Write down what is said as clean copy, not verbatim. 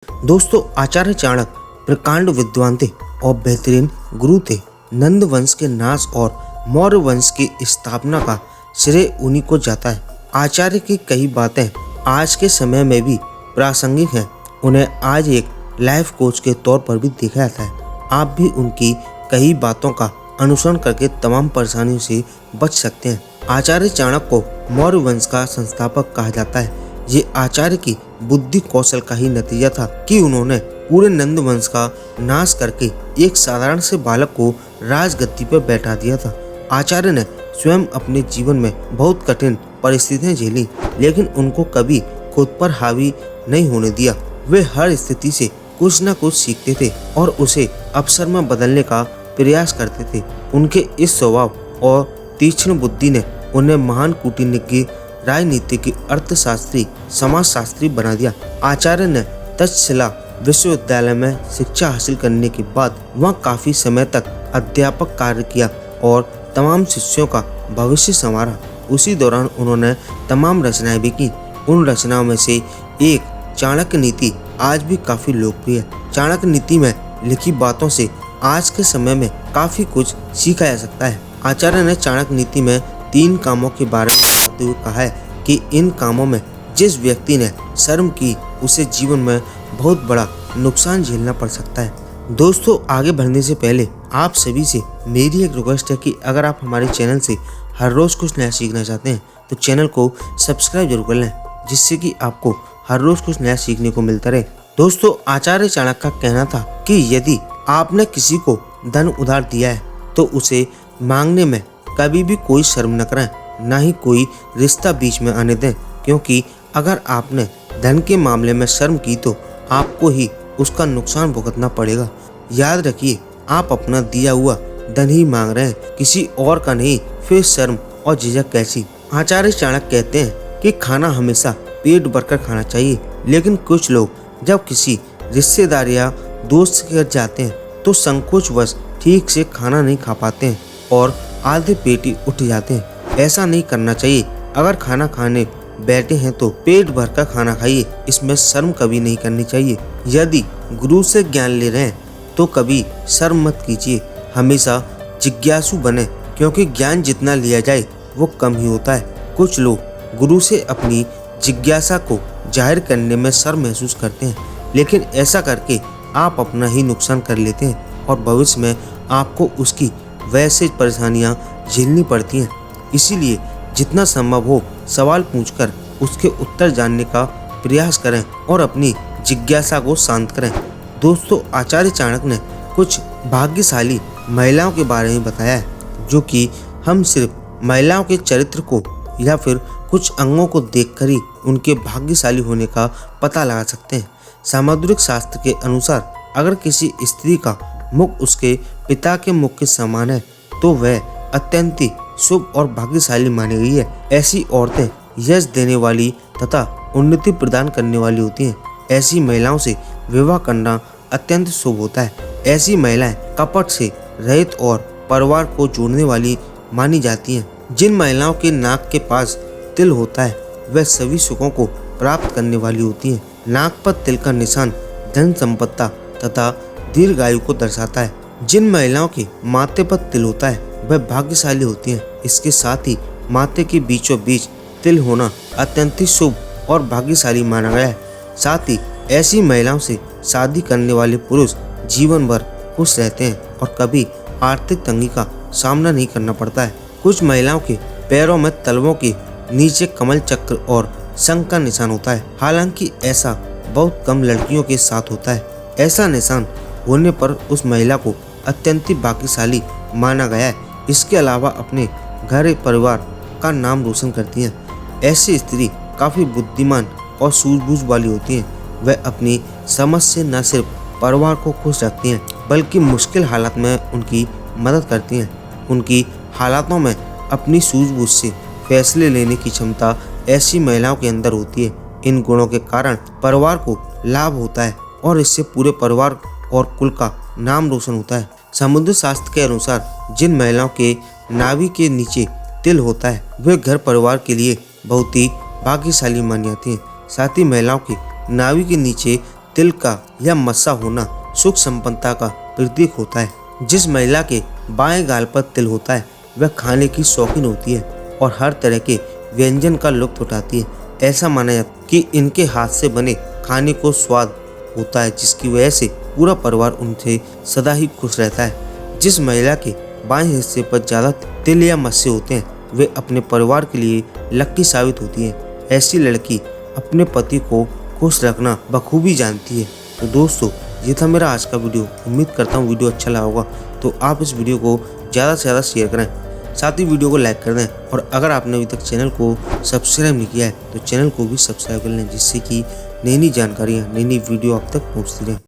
दोस्तों, आचार्य चाणक्य प्रकांड विद्वान थे और बेहतरीन गुरु थे। नंद वंश के नाश और मौर्य वंश की स्थापना का श्रेय उन्हीं को जाता है। आचार्य की कई बातें आज के समय में भी प्रासंगिक हैं। उन्हें आज एक लाइफ कोच के तौर पर भी देखा जाता है। आप भी उनकी कई बातों का अनुसरण करके तमाम परेशानियों से बच सकते हैं। आचार्य चाणक्य को मौर्य वंश का संस्थापक कहा जाता है। ये आचार्य की बुद्धि कौशल का ही नतीजा था कि उन्होंने पूरे नंद वंश का नाश करके एक साधारण से बालक को राजगद्दी पर बैठा दिया था। आचार्य ने स्वयं अपने जीवन में बहुत कठिन परिस्थितियां झेली, लेकिन उनको कभी खुद पर हावी नहीं होने दिया। वे हर स्थिति से कुछ न कुछ सीखते थे और उसे अवसर में बदलने का प्रयास करते थे। उनके इस स्वभाव और तीक्ष्ण बुद्धि ने उन्हें महान कूटनीतिज्ञ, राजनीतिज्ञ, अर्थशास्त्री, समाजशास्त्री बना दिया। आचार्य ने तक्षशिला विश्वविद्यालय में शिक्षा हासिल करने के बाद वहां काफी समय तक अध्यापक कार्य किया और तमाम शिष्यों का भविष्य संवारा। उसी दौरान उन्होंने तमाम रचनाएं भी की। उन रचनाओं में से एक चाणक्य नीति आज भी काफी लोकप्रिय है। चाणक्य नीति में लिखी बातों से आज के समय में काफी कुछ सीखा जा सकता है। आचार्य ने चाणक्य नीति में 3 कामों के बारे में बताते हुए कहा है कि इन कामों में जिस व्यक्ति ने शर्म की उसे जीवन में बहुत बड़ा नुकसान झेलना पड़ सकता है। दोस्तों, आगे बढ़ने से पहले आप सभी से मेरी एक रिक्वेस्ट है कि अगर आप हमारे चैनल से हर रोज कुछ नया सीखना चाहते हैं तो चैनल को सब्सक्राइब जरूर कर लें, जिससे कि आपको हर रोज कुछ नया सीखने को मिलता रहे। दोस्तों, आचार्य चाणक्य का कहना था कि यदि आपने किसी को धन उधार दिया है तो उसे मांगने में कभी भी कोई शर्म न करें, ना ही कोई रिश्ता बीच में आने दें, क्योंकि अगर आपने धन के मामले में शर्म की तो आपको ही उसका नुकसान भुगतना पड़ेगा। याद रखिए, आप अपना दिया हुआ धन ही मांग रहे हैं, किसी और का नहीं। फिर शर्म और झिझक कैसी। आचार्य चाणक्य कहते हैं कि खाना हमेशा पेट भरकर खाना चाहिए, लेकिन कुछ लोग जब किसी रिश्तेदार या दोस्त के घर जाते हैं तो संकोचवश ठीक से खाना नहीं खा पाते हैं और आधे पेट ही उठ जाते हैं। ऐसा नहीं करना चाहिए। अगर खाना खाने बैठे हैं तो पेट भरकर खाना खाइए, इसमें शर्म कभी नहीं करनी चाहिए। यदि गुरु से ज्ञान ले रहे हैं तो कभी शर्म मत कीजिए। हमेशा जिज्ञासु बने, क्योंकि ज्ञान जितना लिया जाए वो कम ही होता है। कुछ लोग गुरु से अपनी जिज्ञासा को जाहिर करने में शर्म महसूस करते हैं, लेकिन ऐसा करके आप अपना ही नुकसान कर लेते हैं और भविष्य में आपको उसकी वैसे परेशानियां झेलनी पड़ती हैं। इसीलिए जितना संभव हो सवाल पूछकर उसके उत्तर जानने का प्रयास करें और अपनी जिज्ञासा को शांत करें। दोस्तों, आचार्य चाणक्य ने कुछ भाग्यशाली महिलाओं के बारे में बताया है, जो कि हम सिर्फ महिलाओं के चरित्र को या फिर कुछ अंगों को देखकर ही उनके भाग्यशाली होने का पता लगा सकते हैं। सामुद्रिक शास्त्र के अनुसार अगर किसी स्त्री का मुख उसके पिता के मुख के समान है तो वह अत्यंत शुभ और भाग्यशाली मानी गई है। ऐसी औरतें यश देने वाली तथा उन्नति प्रदान करने वाली होती हैं। ऐसी महिलाओं से विवाह करना अत्यंत शुभ होता है। ऐसी महिलाएं कपट से रहित और परिवार को जोड़ने वाली मानी जाती हैं। जिन महिलाओं के नाक के पास तिल होता है वह सभी सुखों को प्राप्त करने वाली होती हैं। नाक पर तिल का निशान धन संपत्ति तथा दीर्घायु को दर्शाता है। जिन महिलाओं के माथे पर तिल होता है वह भाग्यशाली होती हैं। इसके साथ ही माथे के बीचों बीच तिल होना अत्यंत शुभ और भाग्यशाली माना गया है। साथ ही ऐसी महिलाओं से शादी करने वाले पुरुष जीवन भर खुश रहते हैं और कभी आर्थिक तंगी का सामना नहीं करना पड़ता है। कुछ महिलाओं के पैरों में तलवों के नीचे कमल चक्र और शंख का निशान होता है। हालांकि ऐसा बहुत कम लड़कियों के साथ होता है। ऐसा निशान होने पर उस महिला को अत्यंत भाग्यशाली माना गया है। इसके अलावा अपने घर परिवार का नाम रोशन करती हैं। ऐसी स्त्री काफी बुद्धिमान और सूझबूझ वाली होती हैं। वह अपनी समझ से न सिर्फ परिवार को खुश रखती हैं बल्कि मुश्किल हालात में उनकी मदद करती हैं। उनकी हालातों में अपनी सूझबूझ से फैसले लेने की क्षमता ऐसी महिलाओं के अंदर होती है। इन गुणों के कारण परिवार को लाभ होता है और इससे पूरे परिवार और कुल का नाम रोशन होता है। समुद्र शास्त्र के अनुसार जिन महिलाओं के नाभि के नीचे तिल होता है वे घर परिवार के लिए बहुत ही भाग्यशाली मानी जाती हैं। साथ ही महिलाओं के नाभि के नीचे तिल का या मस्सा होना सुख संपन्नता का प्रतीक होता है। जिस महिला के बाएं गाल पर तिल होता है वह खाने की शौकीन होती है और हर तरह के व्यंजन का लुत्फ उठाती है। ऐसा माना जाता है कि इनके हाथ से बने खाने को स्वाद होता है, जिसकी वजह से पूरा परिवार उनसे सदा ही खुश रहता है। जिस महिला के बाएं हिस्से पर ज्यादा तिल या मस्से होते हैं वे अपने परिवार के लिए लक्की साबित होती है। ऐसी लड़की अपने पति को खुश रखना बखूबी जानती है। तो दोस्तों, ये था मेरा आज का वीडियो। उम्मीद करता हूँ वीडियो अच्छा लगा होगा, तो आप इस वीडियो को ज़्यादा से ज़्यादा शेयर करें, साथ ही वीडियो को लाइक कर दें। और अगर आपने अभी तक चैनल को सब्सक्राइब नहीं किया है तो चैनल को भी सब्सक्राइब कर लें, जिससे कि नई नई जानकारियाँ, नई नई वीडियो आप तक पहुँचती रहें।